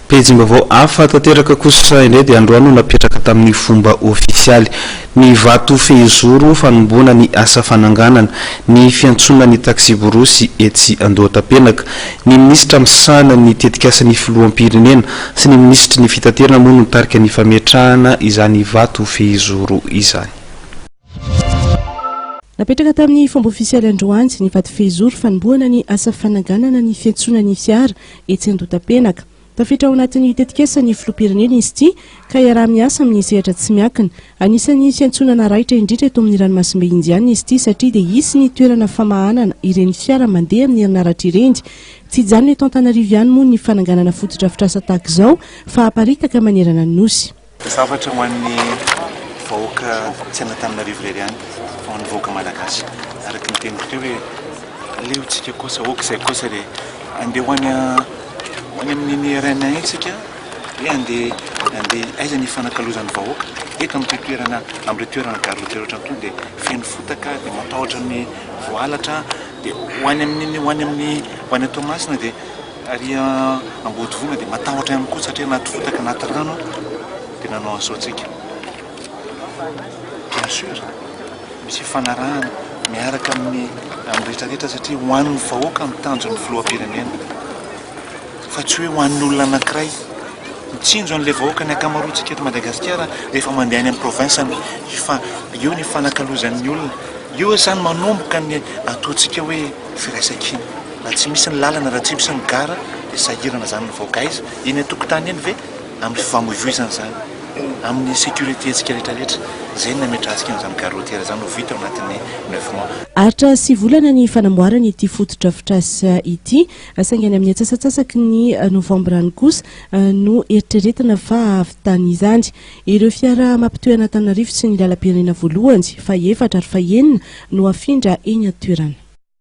Pejim-baovao hafa tanteraka kosa indray dia androany no napetraka tamin'ny fomba ofisialy ny vato fehizoro fanomboana ny asa fananganana ny fiantsonana ny taxi borosy etsy Andohatapenaka. Ny ministra misana ny tetikasan'ny filoham-pirenena sy ny ministra ny fitaterana moa no nitarika ny fametrahana izany vato fehizoro izany. Napetraka tamin'ny fomba ofisialy androany ny vato fehizoro fanomboana ny asa fananganana ny fiantsonana ny fiara etsy Andohatapenaka. Tafiditra ao anatin'ny tetikasan'ny filoham-pirenena izy ity ka iaraha miasa amin'ny sehatra tsy miankina. Anisan'ny fiantsonana raitra indrindra eto amin'ny ranomasimbe indiana izy ity satria dia isy ny toerana famahanana ireny fiara mandeha amin'ny herinaratra ireny. Tsy hijanona eto Antananarivo ihany moa ny fananganana fotodrafitrasa tahaka izao fa haparitaka manerana ny nosy. Zavatra ho an'ny vahoaka tsy Antananarivo irery ihany fa ho an'ny vahoaka malagasy. Araka ny teniko teo hoe aleontsika kosa oka izay kosa dia andeha ho any amin'ny RNA isika hoe andeha aiza ny fanakalozan'ny vahoaka eto amin'ny toerana garoty rehetra to dia feno fotaka dia matahotra ny voalatra dia ho any Toamasina dia ary Ambodivoana dia matahotra ihany koa satria anaty fotaka anaty rano dia nanao asoantsika. Bien sûr misy fanarahana miaraka amin'ny rehetrarehetra satria ho an'ny vahoaka mitanjo ny filoham-pirenena fa tsy hoe ho an'olona anankiray mitsinjo an'ilay vahoaka ny akamaroantsika eto Madagasikara rehefa mandeha any amin'ny province fa io ny fanakalozan'ny olona io zany manomboka ny ataontsika hoe firaisan-kina raha tsy misy ny lalana raha tsy misy ny gara dia sahirana zany ny vahoaka izy eny an-tokotany eny ve amin'ny fifamoivoizana zany amin'ny sécurité antsika rehetrarehetra zay nametrahantsika an'izany garotera zany ho vita ao anatin'ny 9 mois. Aritra sy volana ny fanamboarana ity fotodrafitrasa ity saingany amin'ny atsasatsasaky ny novambra any kosa no eritreretana fa avitany izany. Ireo fiara mampitoy Antananarivo sy ny lalam-pirenena voalohany fa 4 ary fa 9 no afindra eny an-toerana.